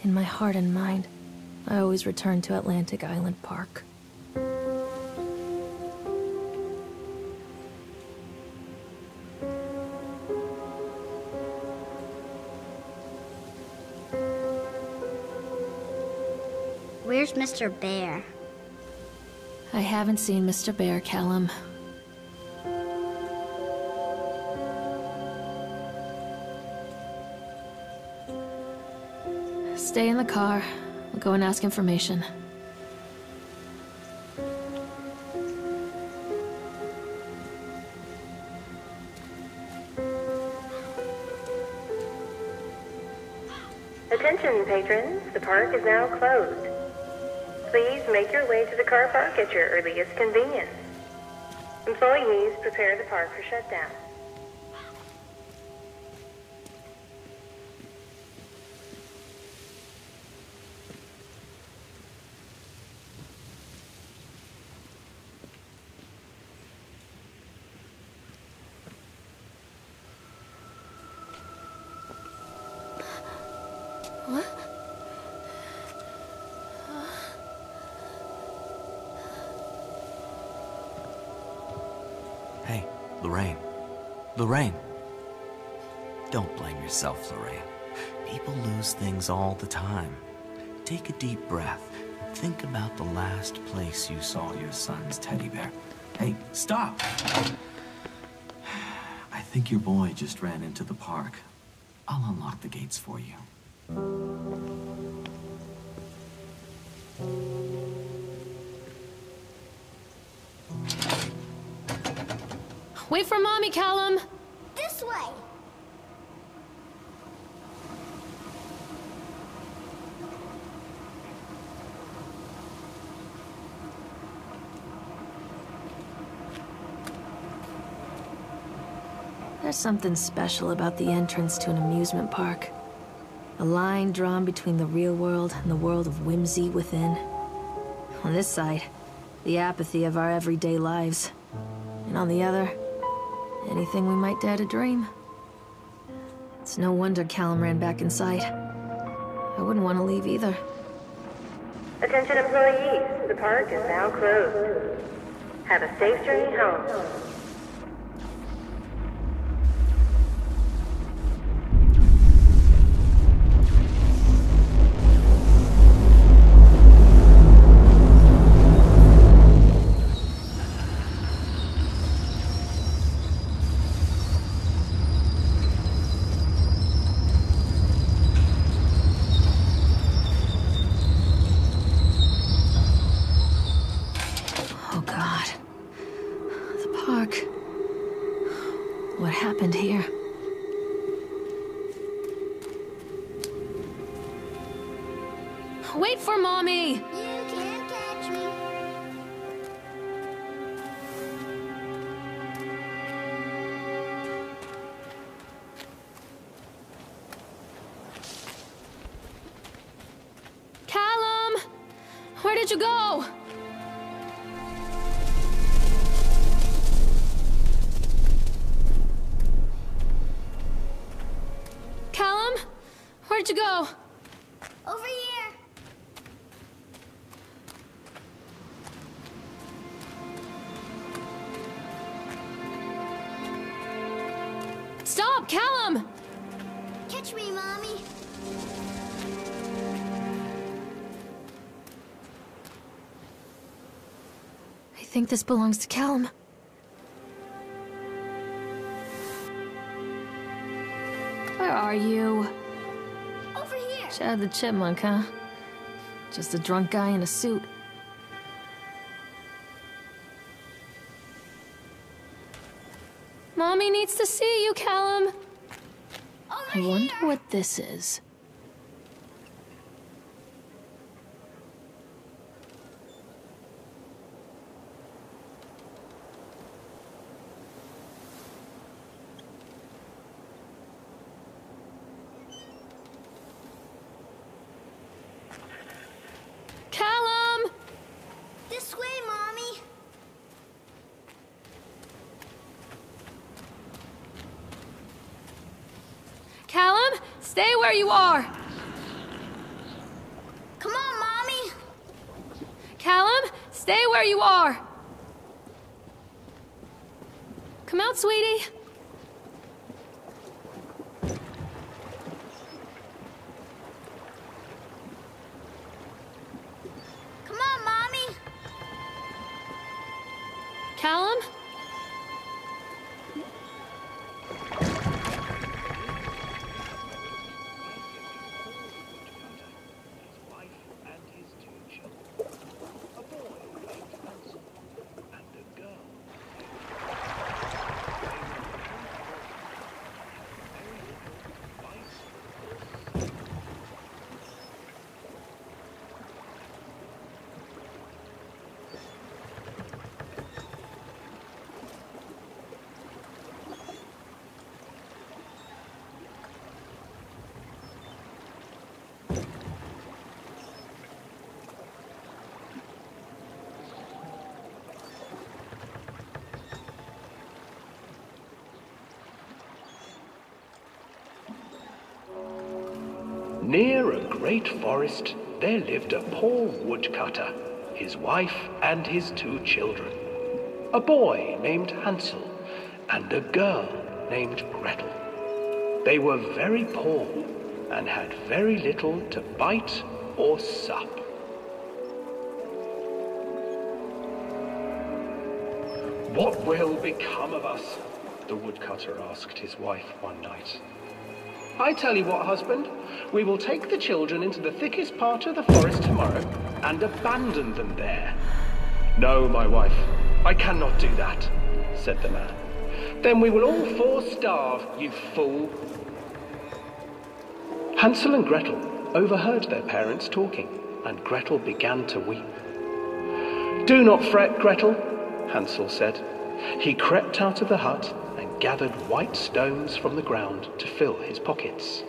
In my heart and mind, I always return to Atlantic Island Park. Where's Mr. Bear? I haven't seen Mr. Bear, Callum. Stay in the car. We'll go and ask information. Attention, patrons. The park is now closed. Please make your way to the car park at your earliest convenience. Employees prepare the park for shutdown. What? Hey, Lorraine. Lorraine. Don't blame yourself, Lorraine. People lose things all the time. Take a deep breath and think about the last place you saw your son's teddy bear. Hey, stop! I think your boy just ran into the park. I'll unlock the gates for you. Wait for Mommy, Callum! This way! There's something special about the entrance to an amusement park. A line drawn between the real world and the world of whimsy within. On this side, the apathy of our everyday lives. And on the other, anything we might dare to dream. It's no wonder Callum ran back inside. I wouldn't want to leave either. Attention employees, the park is now closed. Have a safe journey home. Oh God. The park. What happened here? Wait for Mommy! You can't catch me. Callum! Where did you go? Callum? Where'd you go? Over here. Stop, Callum! Catch me, Mommy. I think this belongs to Callum. Where are you? Over here. Chad the Chipmunk, huh? Just a drunk guy in a suit. Mommy needs to see you, Callum. I wonder what this is. Callum! This way, Mommy. Callum, stay where you are. Come on, Mommy. Callum, stay where you are. Come out, sweetie. Come on, Mommy. Callum? Near a great forest, there lived a poor woodcutter, his wife and his 2 children. A boy named Hansel and a girl named Gretel. They were very poor and had very little to bite or sup. "What will become of us?" the woodcutter asked his wife one night. "I tell you what, husband, we will take the children into the thickest part of the forest tomorrow and abandon them there." "No, my wife, I cannot do that," said the man. "Then we will all 4 starve, you fool." Hansel and Gretel overheard their parents talking, and Gretel began to weep. "Do not fret, Gretel," Hansel said. He crept out of the hut and gathered white stones from the ground to fill his pockets.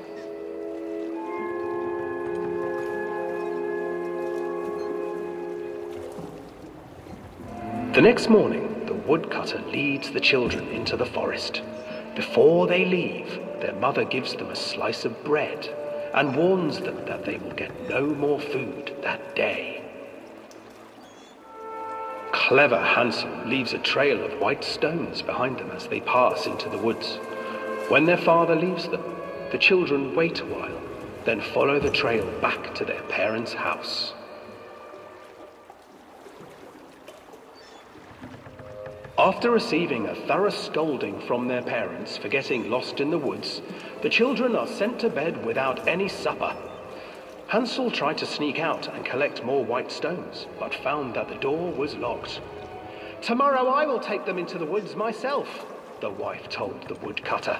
The next morning, the woodcutter leads the children into the forest. Before they leave, their mother gives them a slice of bread and warns them that they will get no more food that day. Clever Hansel leaves a trail of white stones behind them as they pass into the woods. When their father leaves them, the children wait a while, then follow the trail back to their parents' house. After receiving a thorough scolding from their parents for getting lost in the woods, the children are sent to bed without any supper. Hansel tried to sneak out and collect more white stones, but found that the door was locked. "Tomorrow I will take them into the woods myself," the wife told the woodcutter.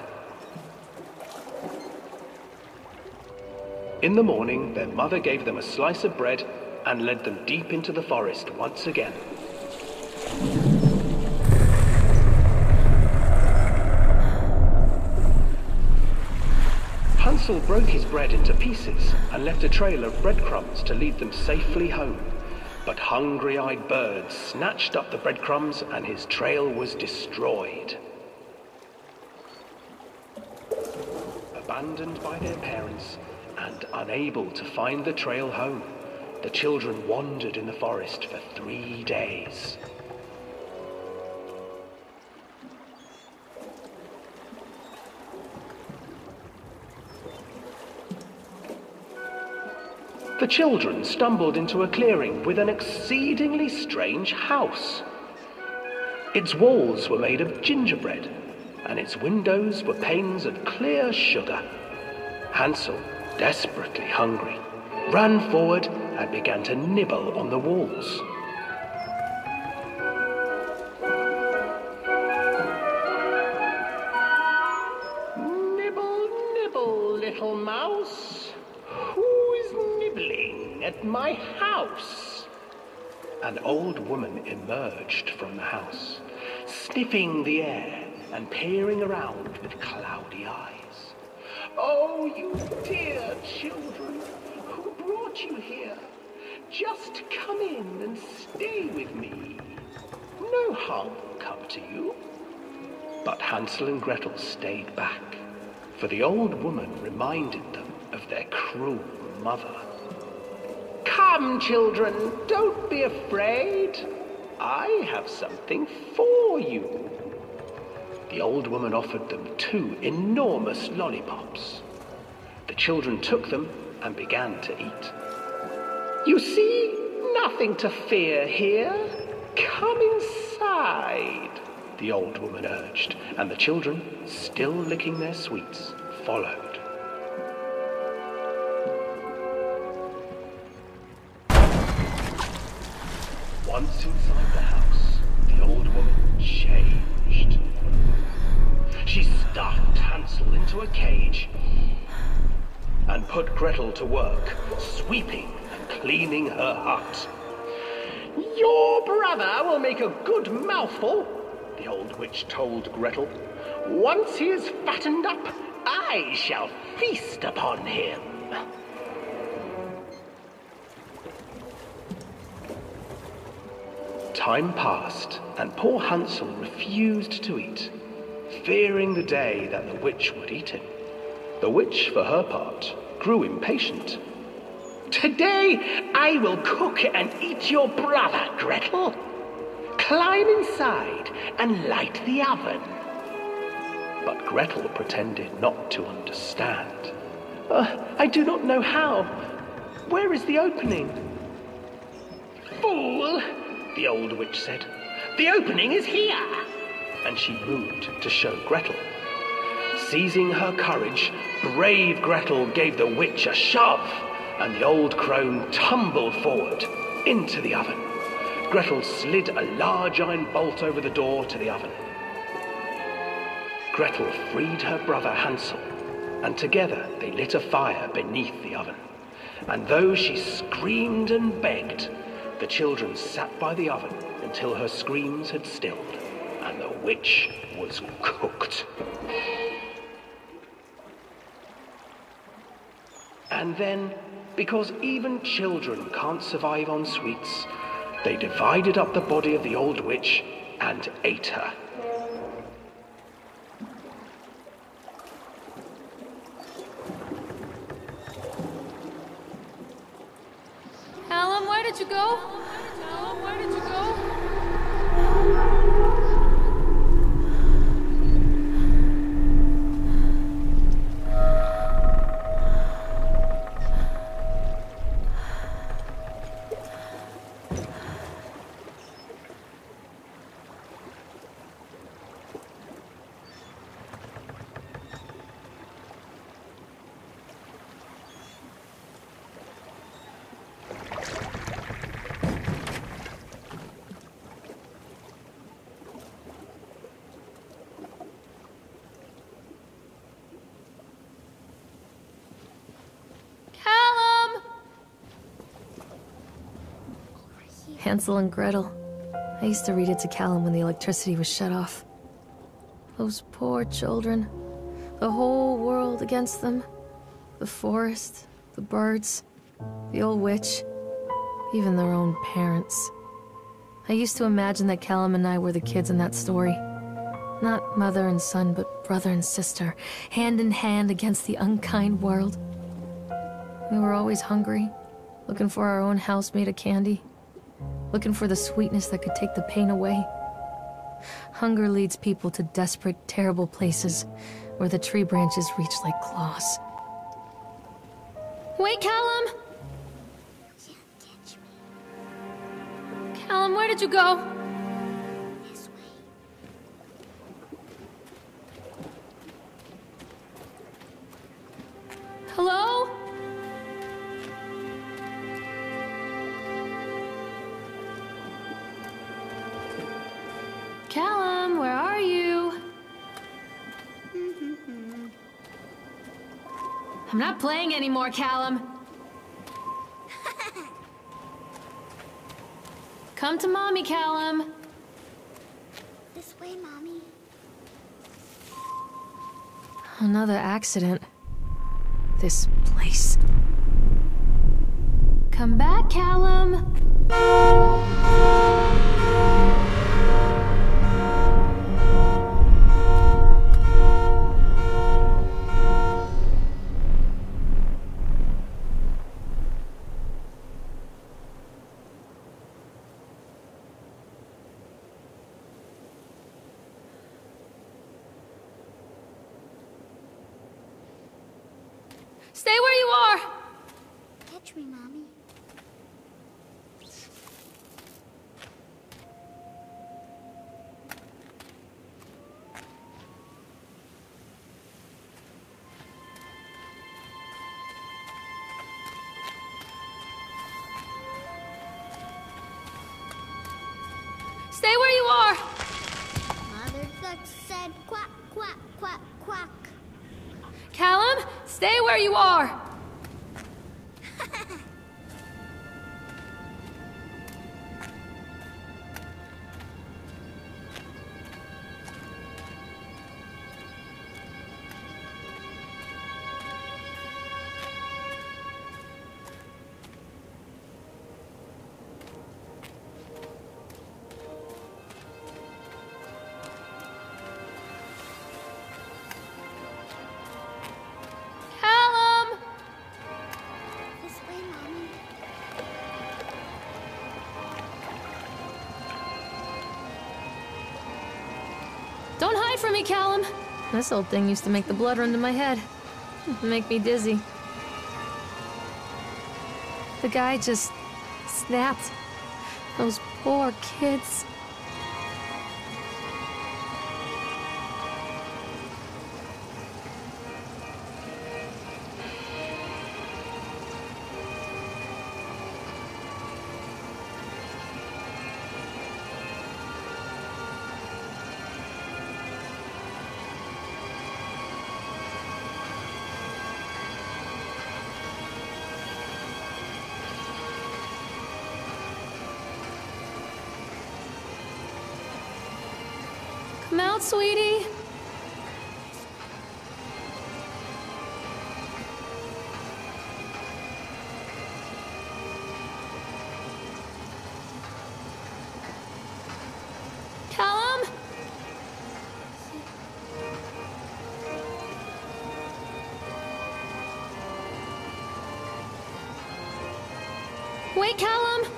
In the morning, their mother gave them a slice of bread and led them deep into the forest once again. Hansel broke his bread into pieces and left a trail of breadcrumbs to lead them safely home. But hungry-eyed birds snatched up the breadcrumbs and his trail was destroyed. Abandoned by their parents and unable to find the trail home, the children wandered in the forest for 3 days. The children stumbled into a clearing with an exceedingly strange house. Its walls were made of gingerbread, and its windows were panes of clear sugar. Hansel, desperately hungry, ran forward and began to nibble on the walls. "Nibble, nibble, little mouse. Who is nibbling at my house?" An old woman emerged from the house, sniffing the air and peering around with cloudy eyes. "Oh, you dear children, who brought you here? Just come in and stay with me. No harm will come to you." But Hansel and Gretel stayed back, for the old woman reminded them of their cruel mother. Come, children, don't be afraid. I have something for you. The old woman offered them 2 enormous lollipops. The children took them and began to eat. You see, nothing to fear here. Come inside, the old woman urged, and the children, still licking their sweets, followed. Once inside the house, the old woman changed. She stuffed Hansel into a cage and put Gretel to work, sweeping and cleaning her hut. Your brother will make a good mouthful, the old witch told Gretel. Once he is fattened up, I shall feast upon him. Time passed, and poor Hansel refused to eat, fearing the day that the witch would eat him. The witch, for her part, grew impatient. Today I will cook and eat your brother, Gretel. Climb inside and light the oven. But Gretel pretended not to understand. I do not know how. Where is the opening? Fool, the old witch said. The opening is here. And she moved to show Gretel. Seizing her courage, brave Gretel gave the witch a shove, and the old crone tumbled forward into the oven. Gretel slid a large iron bolt over the door to the oven. Gretel freed her brother Hansel, and together they lit a fire beneath the oven. And though she screamed and begged, the children sat by the oven until her screams had stilled, and the witch was cooked. And then, because even children can't survive on sweets, they divided up the body of the old witch and ate her. Callum, where did you go? Callum, where did you go? Hansel and Gretel. I used to read it to Callum when the electricity was shut off. Those poor children. The whole world against them. The forest, the birds, the old witch, even their own parents. I used to imagine that Callum and I were the kids in that story. Not mother and son, but brother and sister, hand in hand against the unkind world. We were always hungry, looking for our own house made of candy. Looking for the sweetness that could take the pain away. Hunger leads people to desperate, terrible places where the tree branches reach like claws. Wait, Callum! You can't catch me. Callum, where did you go? This way. Hello? Callum, where are you? I'm not playing anymore, Callum. Come to Mommy, Callum. This way, Mommy. Another accident. This place. Come back, Callum. Stay where you are! Catch me, Mommy. Stay where you are! Mother Duck said quack, quack, quack, quack. Callum, stay where you are! Callum! This way, Mommy. Don't hide from me, Callum. This old thing used to make the blood run to my head. Make me dizzy. The guy just snapped. Those poor kids. Come out, sweetie. Callum? Wait, Callum!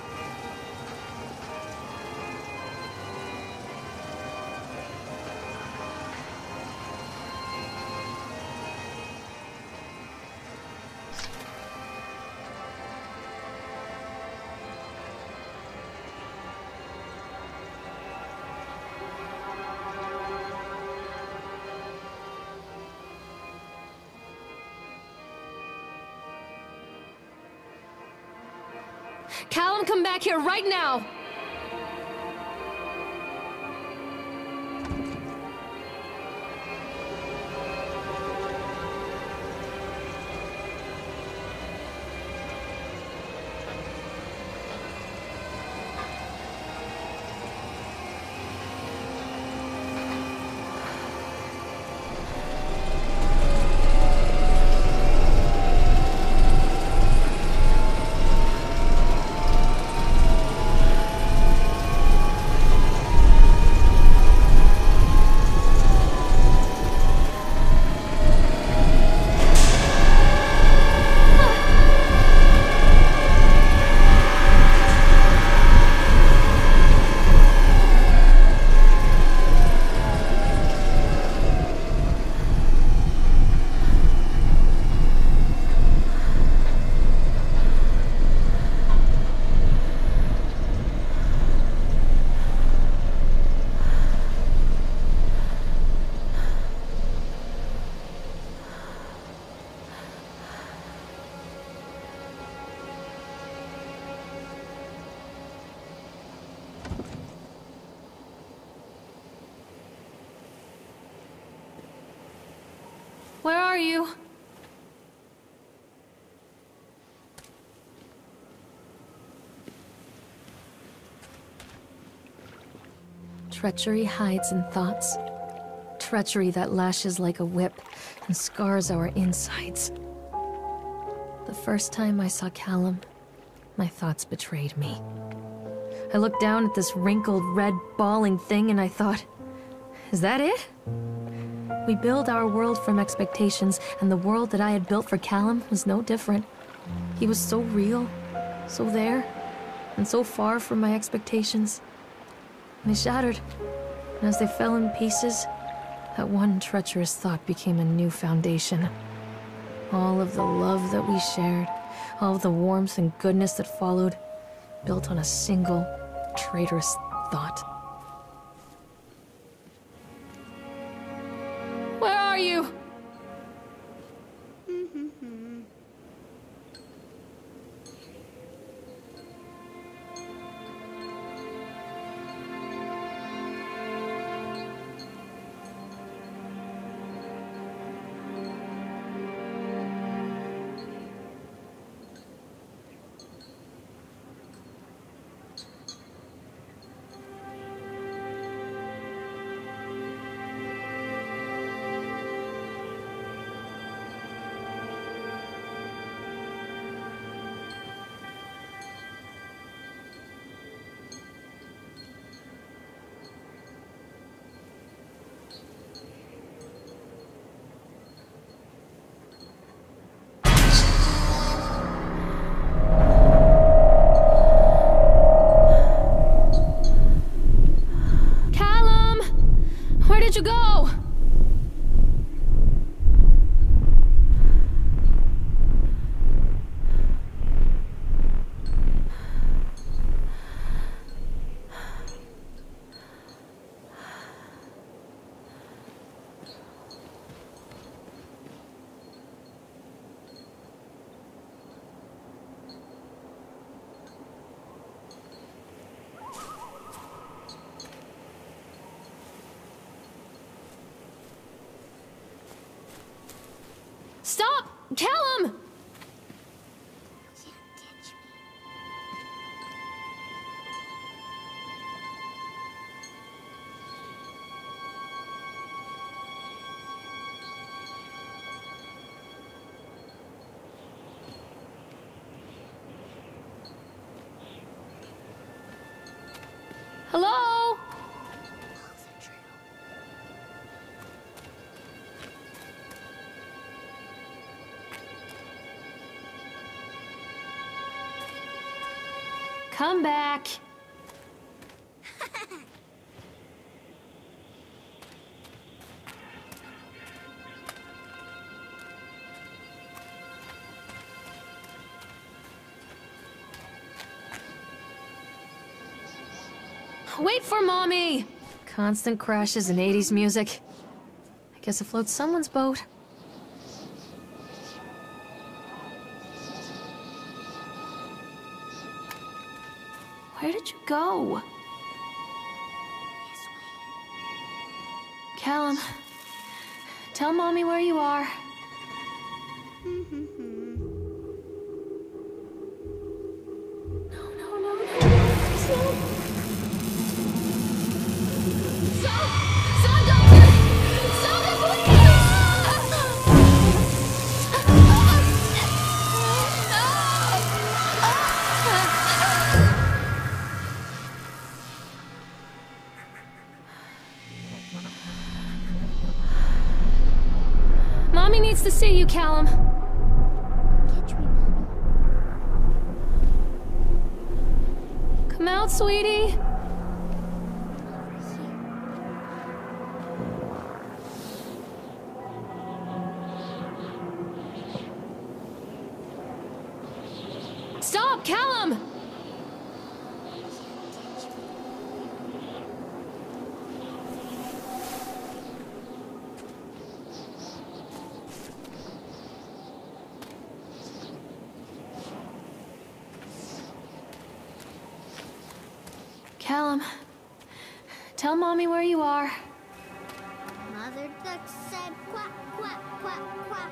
Callum, come back here right now! Where are you? Treachery hides in thoughts. Treachery that lashes like a whip and scars our insides. The first time I saw Callum, my thoughts betrayed me. I looked down at this wrinkled, red, bawling thing and I thought, is that it? We build our world from expectations, and the world that I had built for Callum was no different. He was so real, so there, and so far from my expectations. And they shattered, and as they fell in pieces, that one treacherous thought became a new foundation. All of the love that we shared, all of the warmth and goodness that followed, built on a single, traitorous thought. Where are you? Where'd you go? Stop! Callum! Hello? Come back. Wait for Mommy! Constant crashes and 80s music. I guess it floats someone's boat. Where did you go? Callum, tell Mommy where you are. Mommy needs to see you, Callum. Catch me, Mommy. Come out, sweetie. Stop, Callum! Callum, tell Mommy where you are. Mother Duck said quack, quack, quack, quack.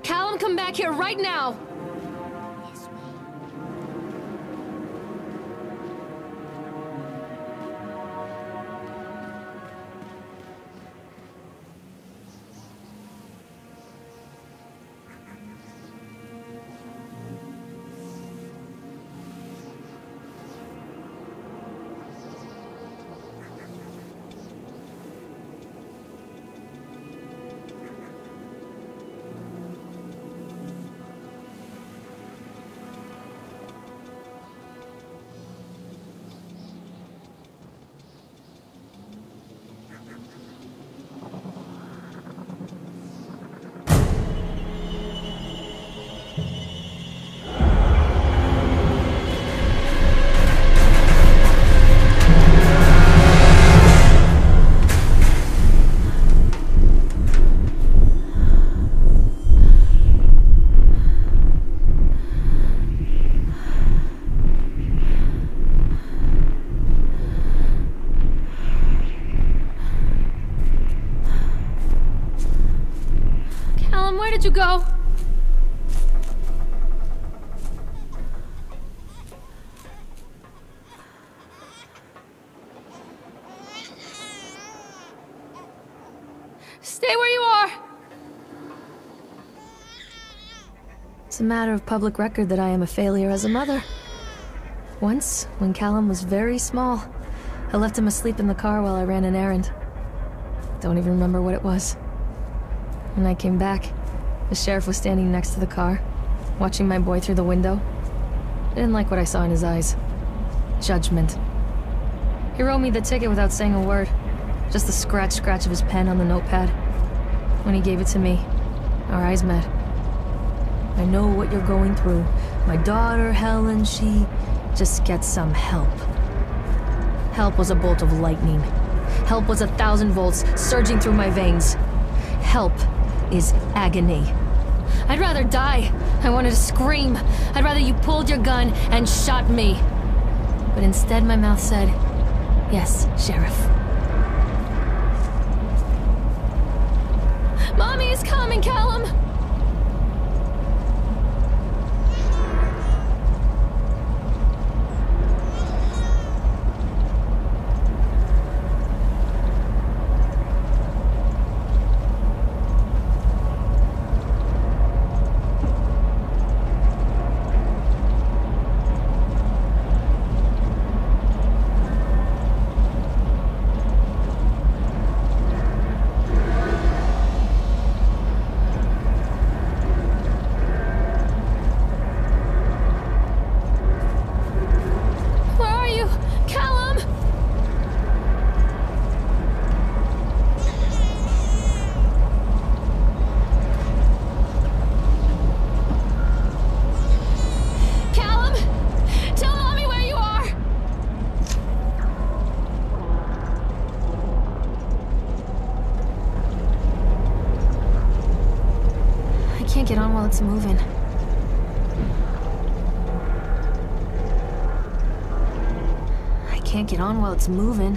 Callum, come back here right now! Yes, ma'am. It's a matter of public record that I am a failure as a mother. Once, when Callum was very small, I left him asleep in the car while I ran an errand. Don't even remember what it was. When I came back, the sheriff was standing next to the car, watching my boy through the window. I didn't like what I saw in his eyes. Judgment. He wrote me the ticket without saying a word. Just the scratch of his pen on the notepad. When he gave it to me, our eyes met. I know what you're going through. My daughter, Helen, she just gets some help. Help was a bolt of lightning. Help was 1,000 volts surging through my veins. Help is agony. I'd rather die. I wanted to scream. I'd rather you pulled your gun and shot me. But instead my mouth said, yes, Sheriff. Mommy is coming, Callum! Get on while it's moving. I can't get on while it's moving.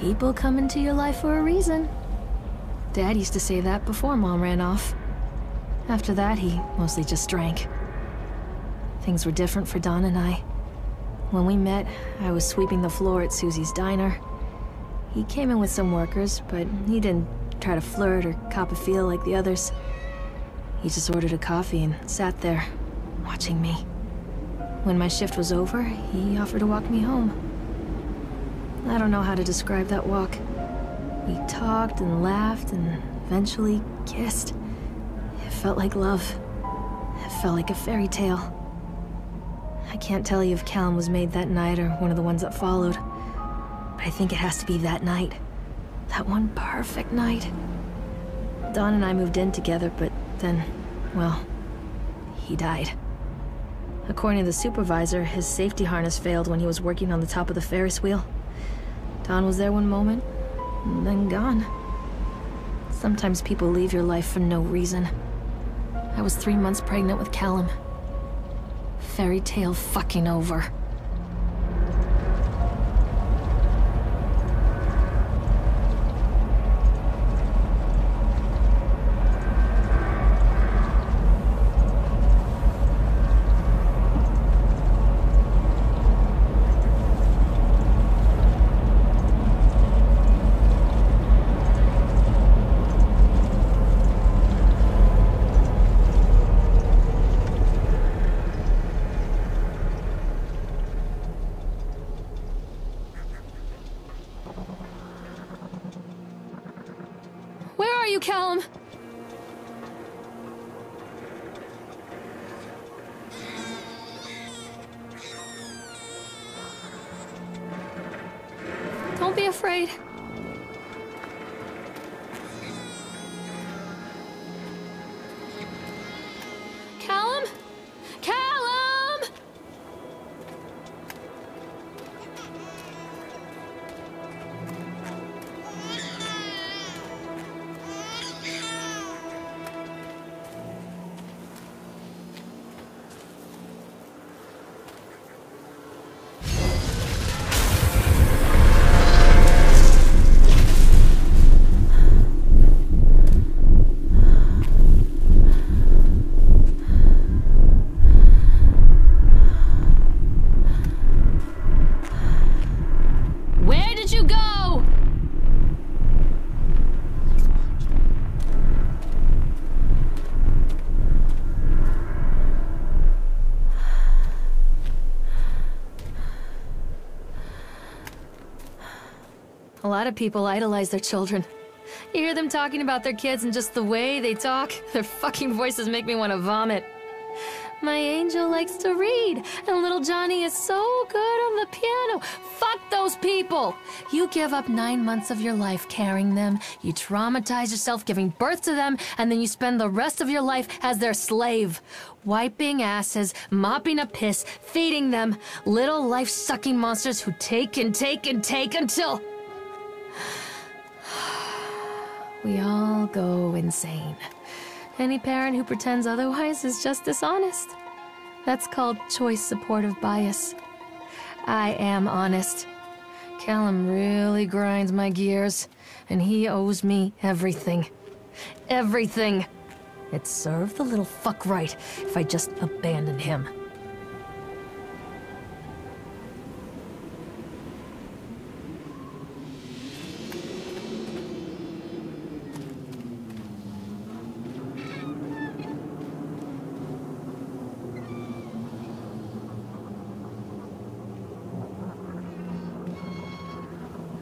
People come into your life for a reason. Dad used to say that before Mom ran off. After that, he mostly just drank. Things were different for Don and I. When we met, I was sweeping the floor at Susie's diner. He came in with some workers, but he didn't try to flirt or cop a feel like the others. He just ordered a coffee and sat there, watching me. When my shift was over, he offered to walk me home. I don't know how to describe that walk. We talked and laughed and eventually kissed. It felt like love. It felt like a fairy tale. I can't tell you if Callum was made that night or one of the ones that followed. But I think it has to be that night. That one perfect night. Don and I moved in together, but then, well, he died. According to the supervisor, his safety harness failed when he was working on the top of the Ferris wheel. Don was there one moment, and then gone. Sometimes people leave your life for no reason. I was 3 months pregnant with Callum. Fairy tale fucking over. Callum? Don't be afraid. Callum? Callum! A lot of people idolize their children. You hear them talking about their kids and just the way they talk, their fucking voices make me want to vomit. My angel likes to read, and little Johnny is so good on the piano. Fuck those people! You give up 9 months of your life carrying them, you traumatize yourself giving birth to them, and then you spend the rest of your life as their slave. Wiping asses, mopping up piss, feeding them. Little life-sucking monsters who take and take and take until... we all go insane. Any parent who pretends otherwise is just dishonest. That's called choice supportive bias. I am honest. Callum really grinds my gears, and he owes me everything. Everything. It'd serve the little fuck right if I just abandoned him.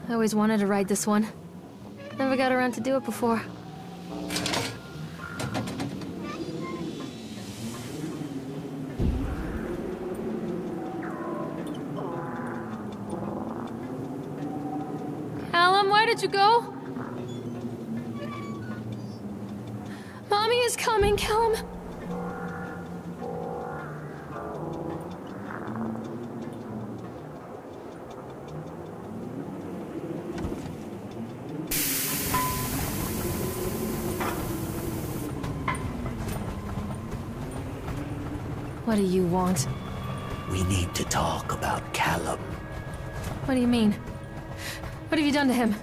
I always wanted to ride this one. Never got around to do it before. Callum, where did you go? Mommy is coming, Callum. What do you want? We need to talk about Callum. What do you mean? What have you done to him?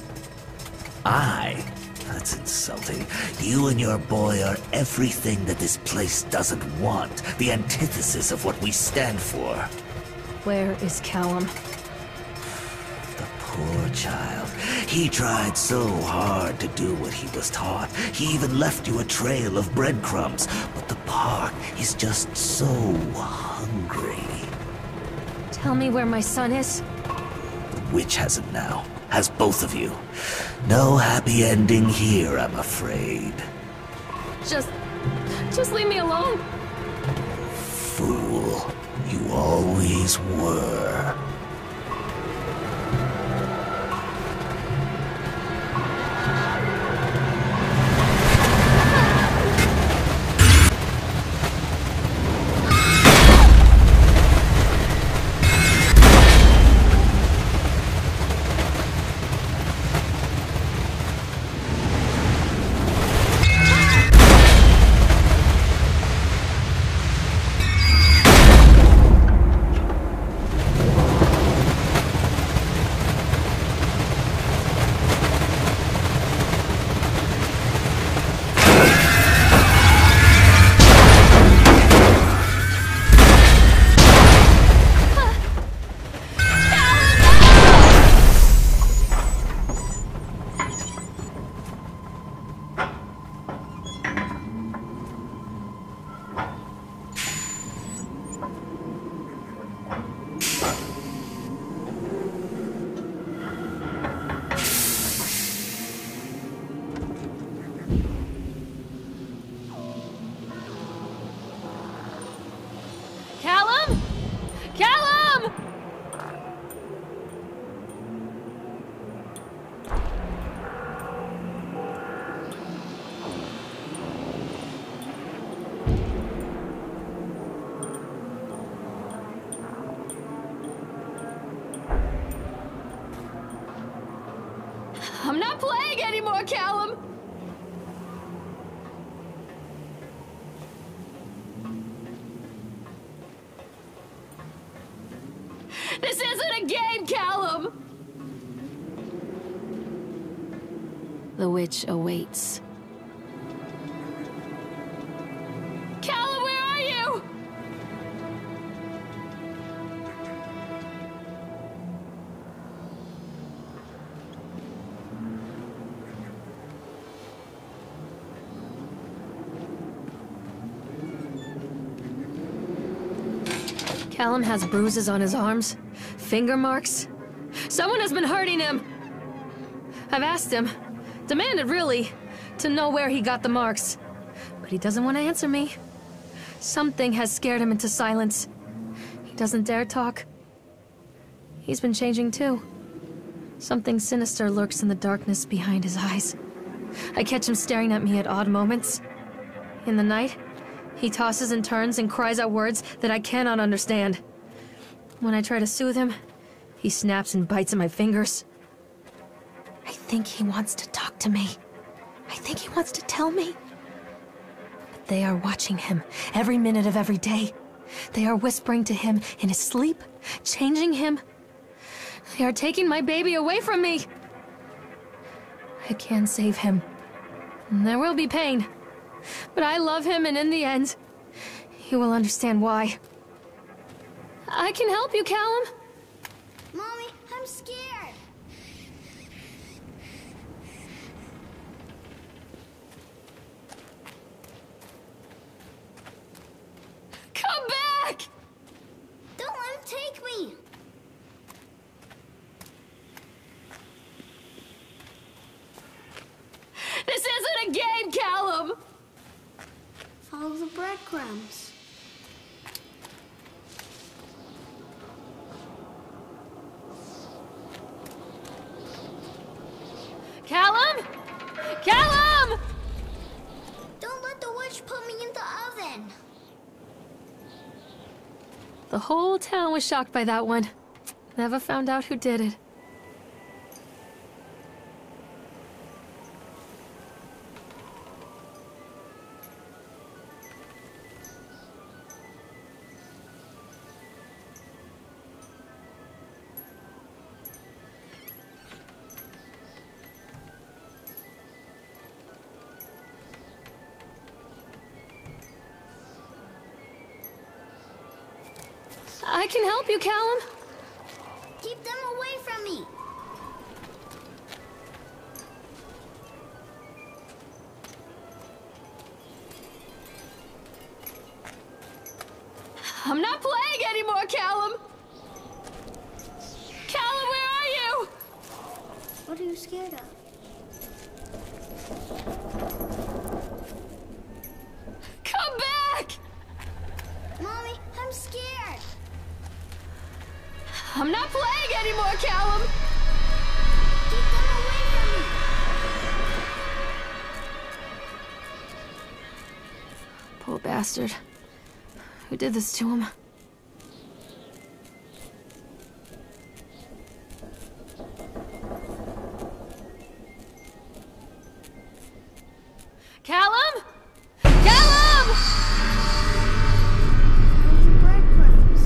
That's insulting. You and your boy are everything that this place doesn't want. The antithesis of what we stand for. Where is Callum? The poor child. He tried so hard to do what he was taught. He even left you a trail of breadcrumbs. But the park is just so hungry. Tell me where my son is. The witch has him now. Has both of you. No happy ending here, I'm afraid. Just leave me alone. Fool. You always were. I'm not playing anymore, Callum! This isn't a game, Callum! The witch awaits. Callum, where are you? Callum has bruises on his arms, finger marks. Someone has been hurting him. I've asked him, demanded really, to know where he got the marks. But he doesn't want to answer me. Something has scared him into silence. He doesn't dare talk. He's been changing too. Something sinister lurks in the darkness behind his eyes. I catch him staring at me at odd moments. In the night, he tosses and turns and cries out words that I cannot understand. When I try to soothe him, he snaps and bites at my fingers. I think he wants to talk to me. I think he wants to tell me. But they are watching him every minute of every day. They are whispering to him in his sleep, changing him. They are taking my baby away from me. I can save him. There will be pain. But I love him, and in the end, he will understand why. I can help you, Callum. Mommy, I'm scared. Come back! Don't let him take me. This isn't a game, Callum! Follow the breadcrumbs. Callum? Callum! Don't let the witch put me in the oven. The whole town was shocked by that one. Never found out who did it. I can help you, Callum. Keep them away from me. I'm not playing anymore, Callum! Callum, where are you? What are you scared of? Come back! Mommy, I'm scared. I'm not playing anymore, Callum! Keep them away from me. Poor bastard. Who did this to him? Callum? Callum! Follow the breadcrumbs.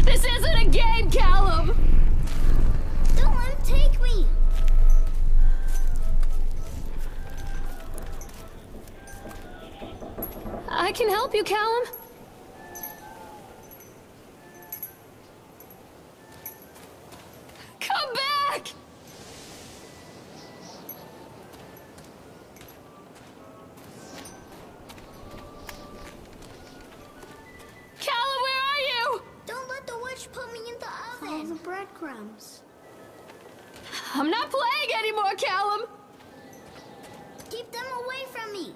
This isn't a game, Callum! Don't let him take me. I can help you, Callum. Come back! Callum, where are you? Don't let the witch put me in the oven. Follow the breadcrumbs. I'm not playing anymore, Callum. Keep them away from me.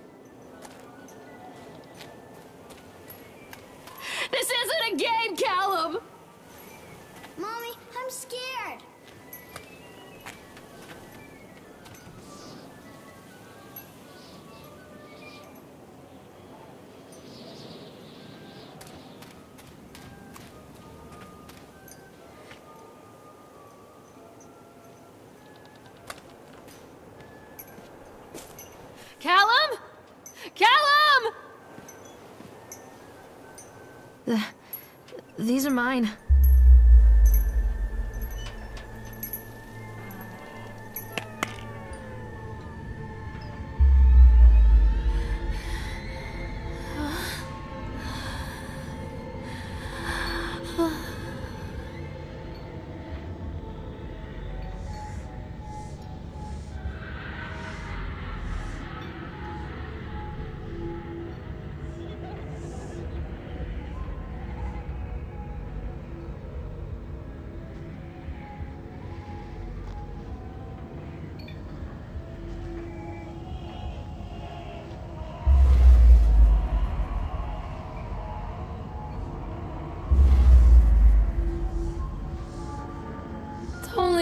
This isn't a game, Callum. Mommy, I'm scared. Callum? Callum! These are mine.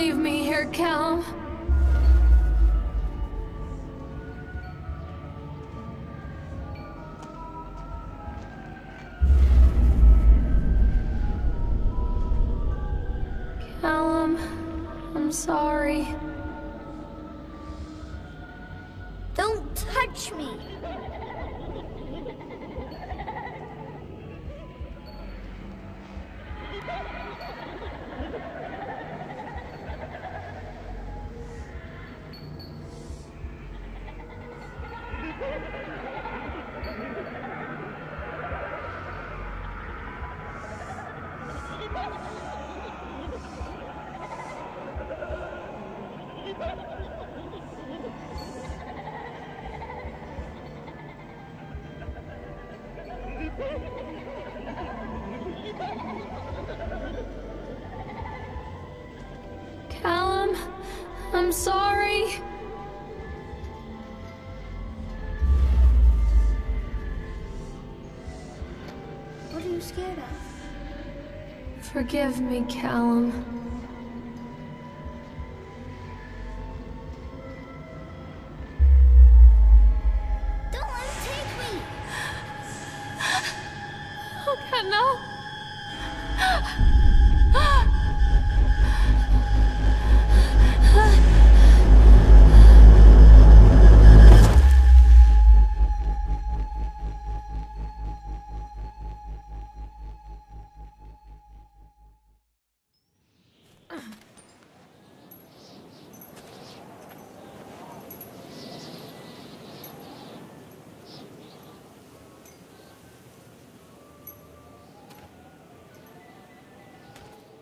leave me here, Callum. Callum, I'm sorry. Don't touch me! Callum, I'm sorry. What are you scared of? Forgive me, Callum. Don't let him take me! Oh God, no!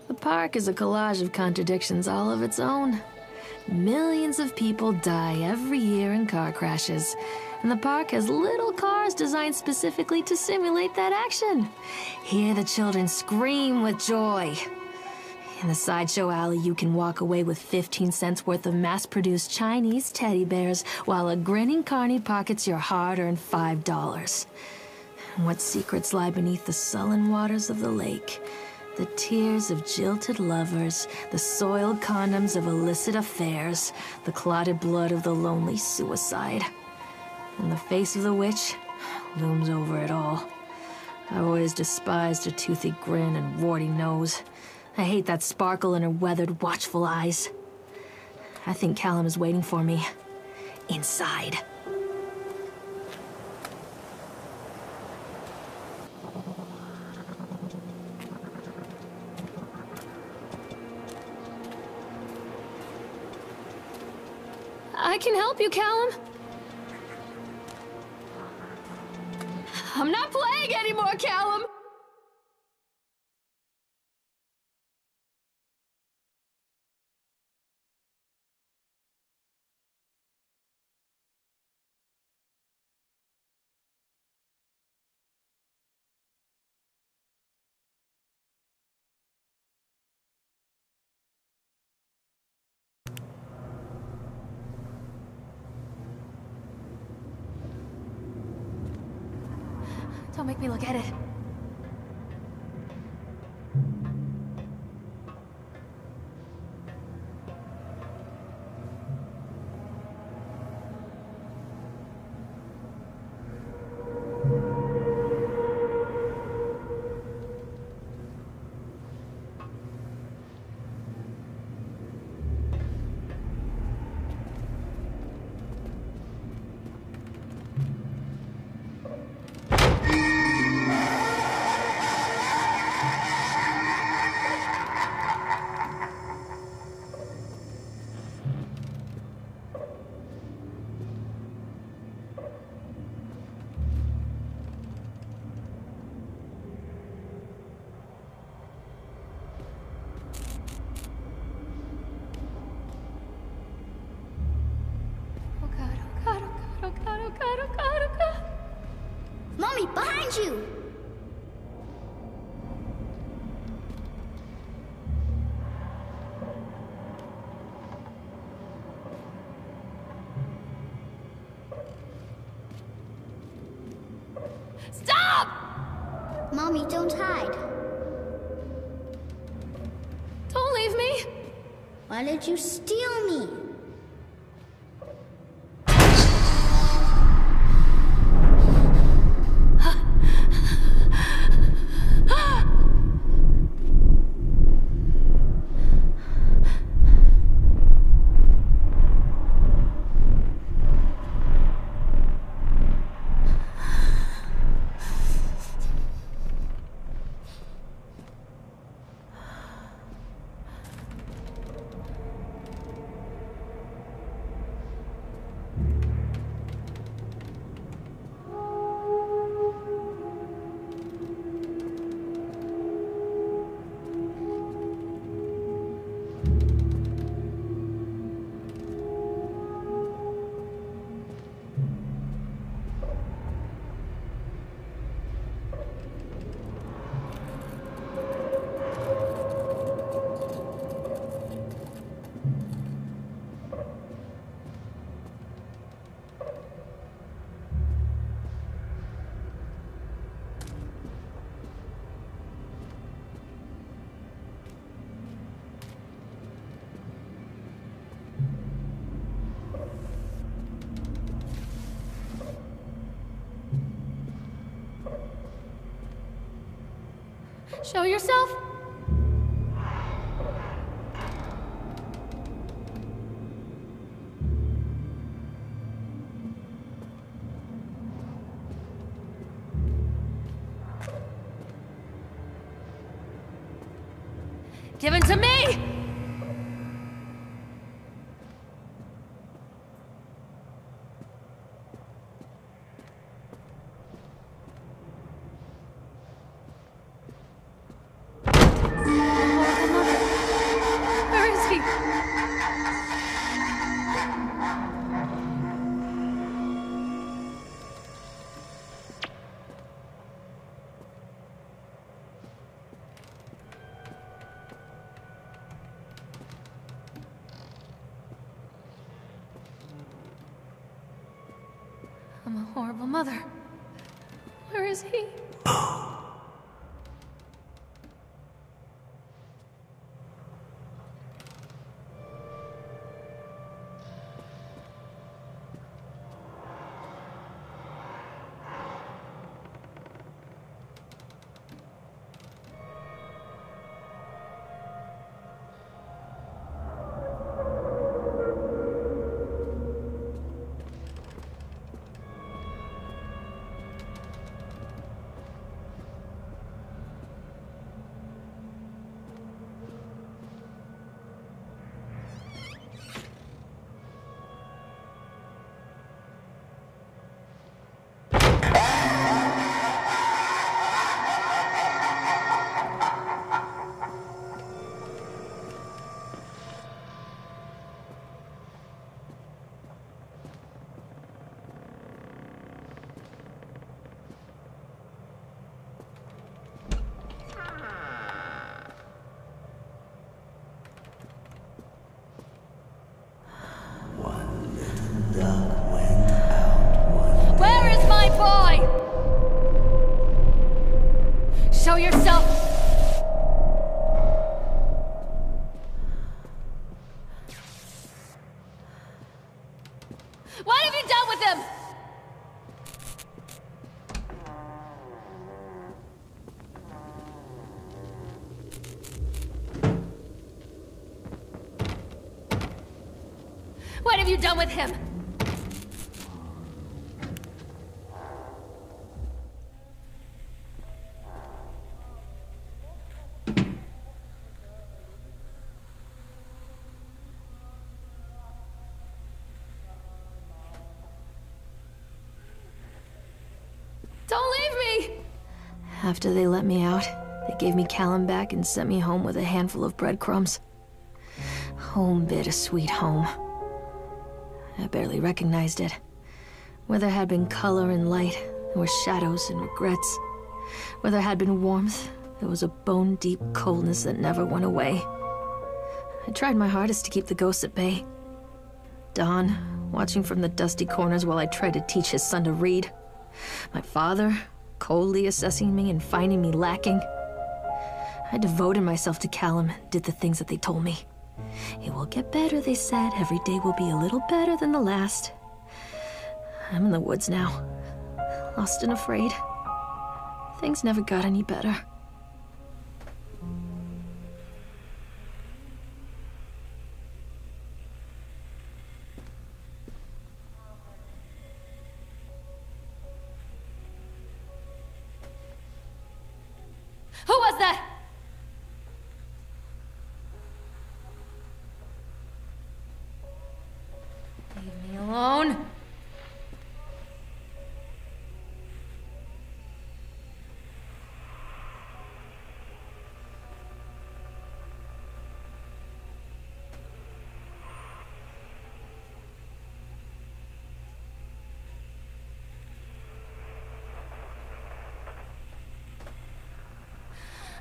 The park is a collage of contradictions all of its own. Millions of people die every year in car crashes, and the park has little cars designed specifically to simulate that action. Hear the children scream with joy. In the sideshow alley, you can walk away with 15 cents worth of mass-produced Chinese teddy bears, while a grinning carny pockets your hard-earned $5. What secrets lie beneath the sullen waters of the lake? The tears of jilted lovers, the soiled condoms of illicit affairs, the clotted blood of the lonely suicide. And the face of the witch looms over it all. I've always despised her toothy grin and warty nose. I hate that sparkle in her weathered, watchful eyes. I think Callum is waiting for me. Inside. I can help you, Callum. I'm not playing anymore, Callum. Don't make me look at it. Mommy, behind you! Stop! Mommy, don't hide. Don't leave me. Why did you steal me? Show yourself? Give it to me! Where is he? I'm a horrible mother. Where is he? Where is my boy? Show yourself! What have you done with him? What have you done with him? Don't leave me! After they let me out, they gave me Callum back and sent me home with a handful of breadcrumbs. Home, bittersweet home. I barely recognized it. Where there had been color and light, there were shadows and regrets. Where there had been warmth, there was a bone-deep coldness that never went away. I tried my hardest to keep the ghosts at bay. Don, watching from the dusty corners while I tried to teach his son to read. My father, coldly assessing me and finding me lacking. I devoted myself to Callum and did the things that they told me. It will get better, they said. Every day will be a little better than the last. I'm in the woods now, lost and afraid. Things never got any better. Who was that? Leave me alone.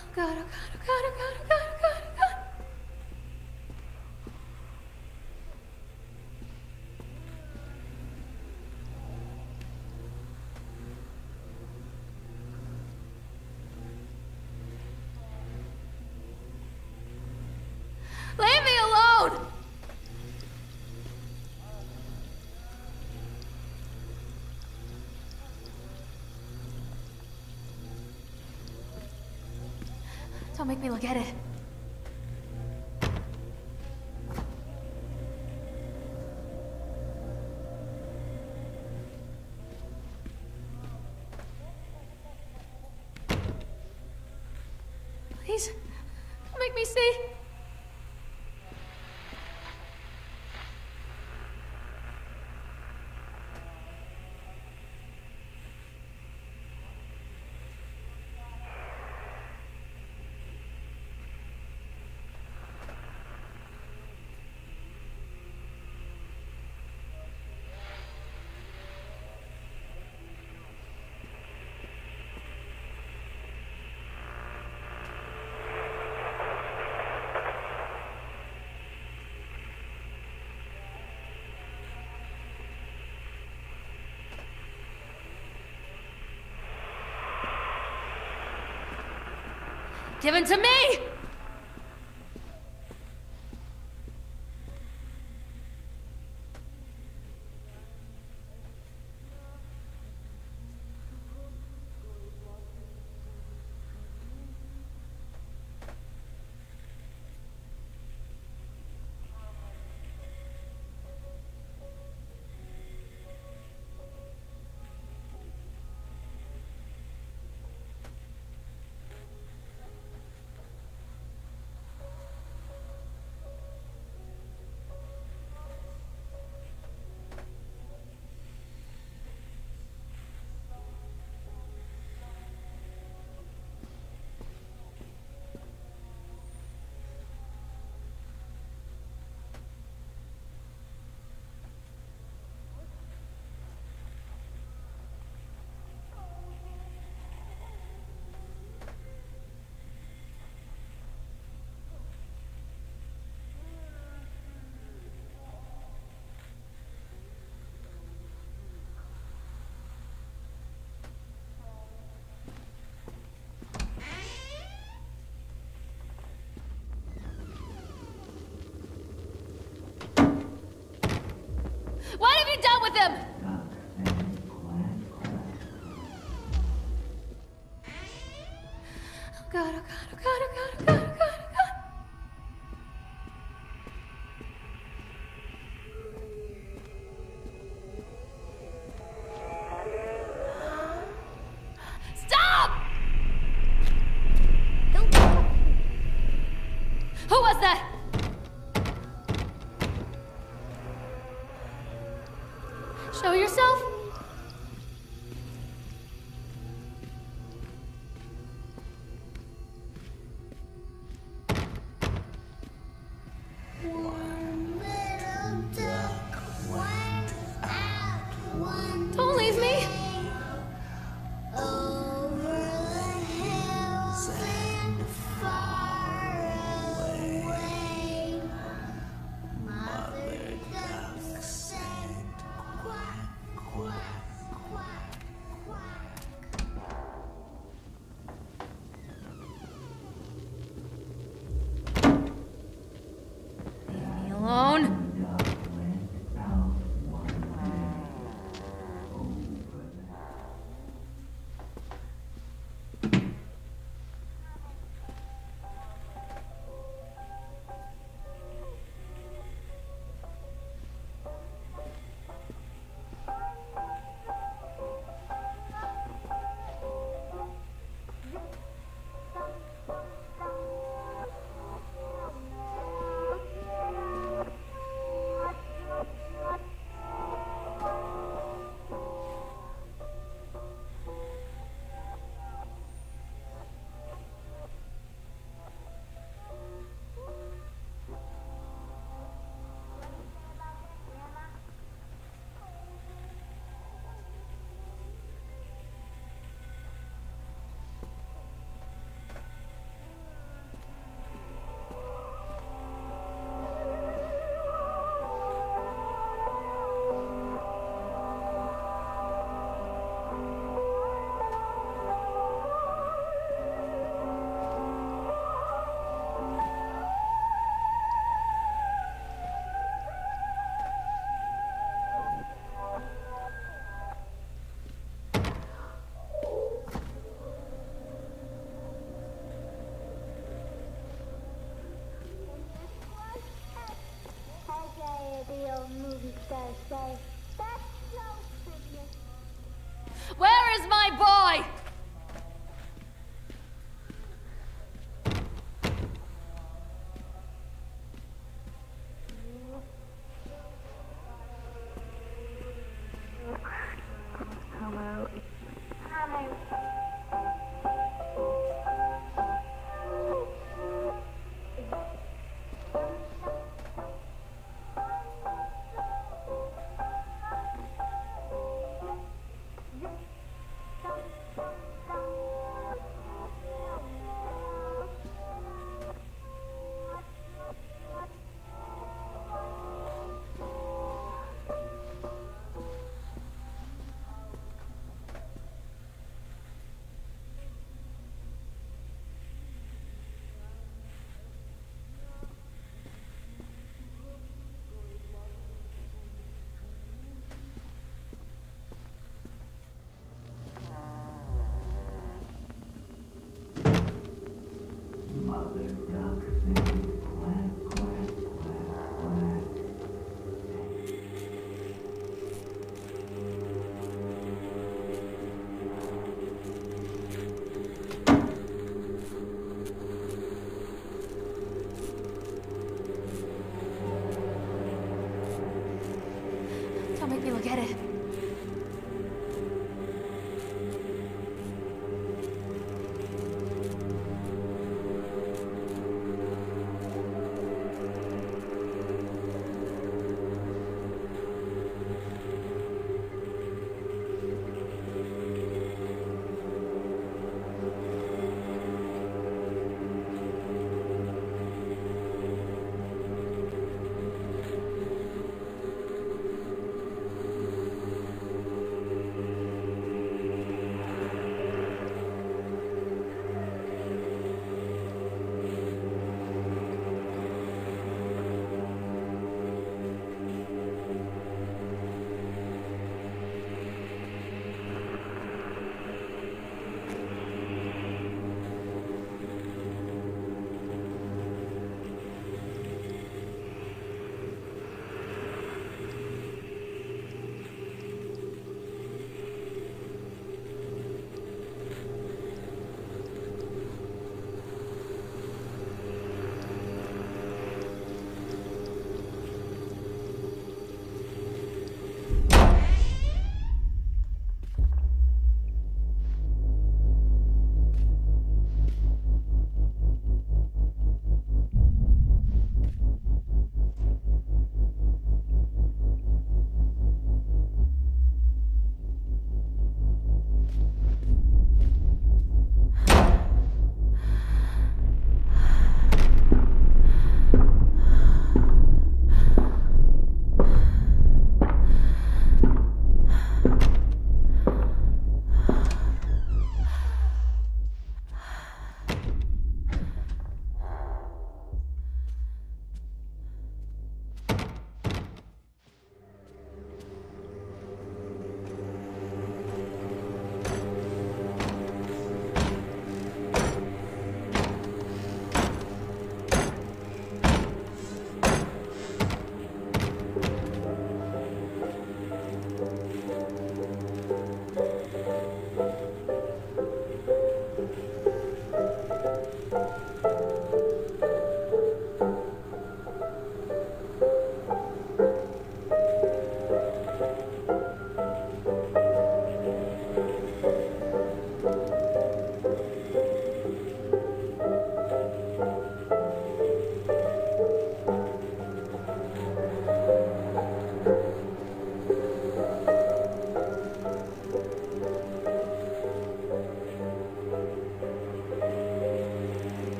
Oh God, oh God, oh God, oh God, oh God, oh God, oh God. Leave me alone! Don't make me look at it. Please, don't make me see. Give it to me! What have you done with him? Oh God, oh God, oh God, oh God, oh God, oh God, oh God. Stop! Don't go. Who was that? Show yourself? One little duck went out one Don't leave me. day over the hills and far away. Mother duck said quack, quack. Forget it.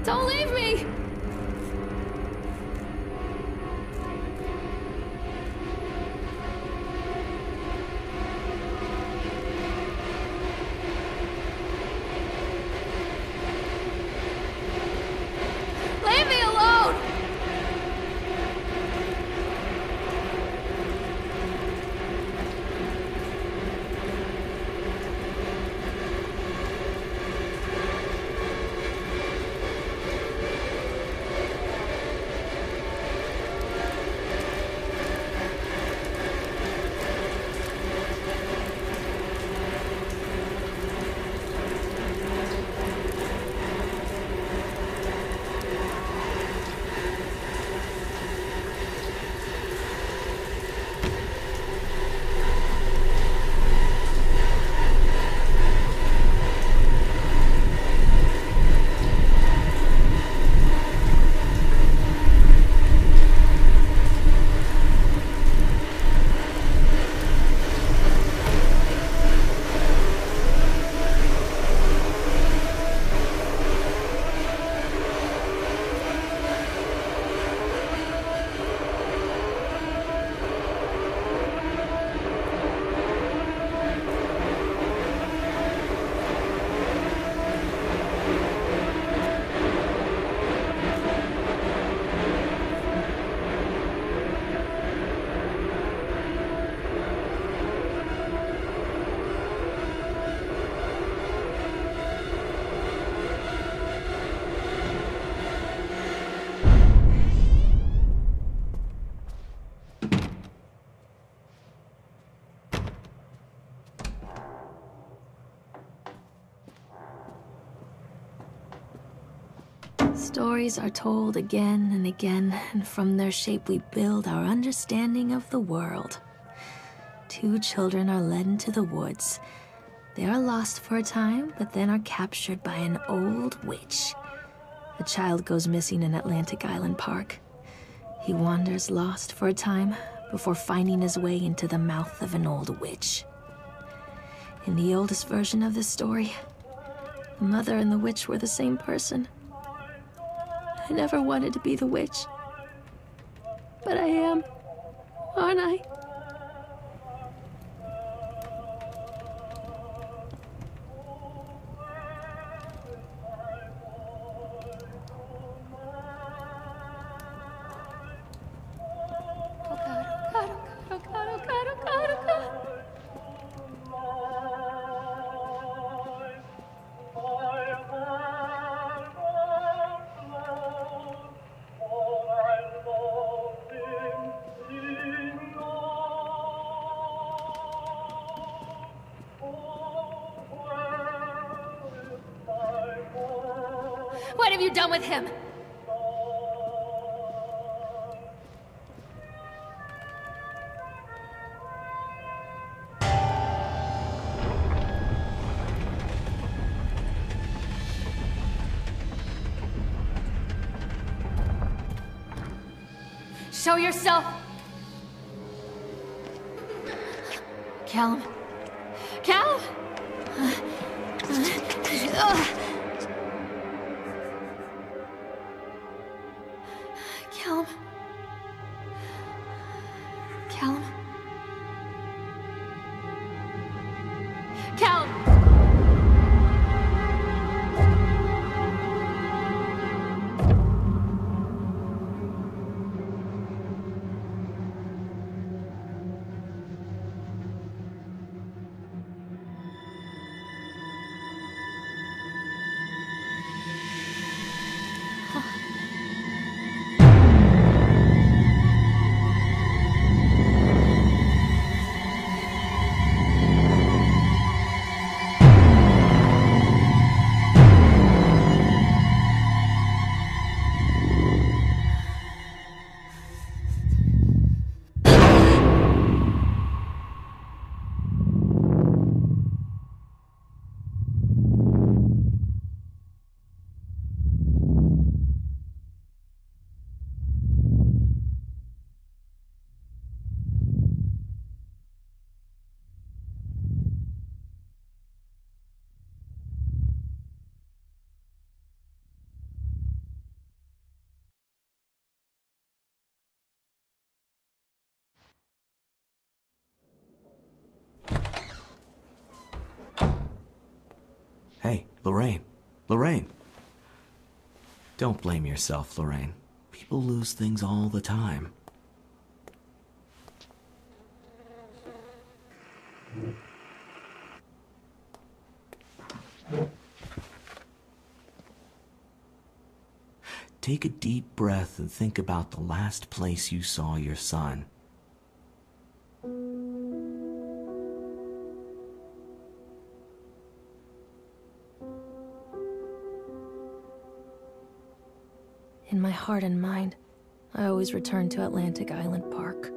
Don't leave me! Leave me alone! Stories are told again and again, and from their shape we build our understanding of the world. Two children are led into the woods. They are lost for a time, but then are captured by an old witch. The child goes missing in Atlantic Island Park. He wanders lost for a time before finding his way into the mouth of an old witch. In the oldest version of this story, the mother and the witch were the same person. I never wanted to be the witch, but I am, aren't I? What have you done with him? Show yourself! Callum? Callum? Callum? Callum? Callum! Hey, Lorraine. Lorraine. Don't blame yourself, Lorraine. People lose things all the time. Take a deep breath and think about the last place you saw your son. In my heart and mind, I always return to Atlantic Island Park.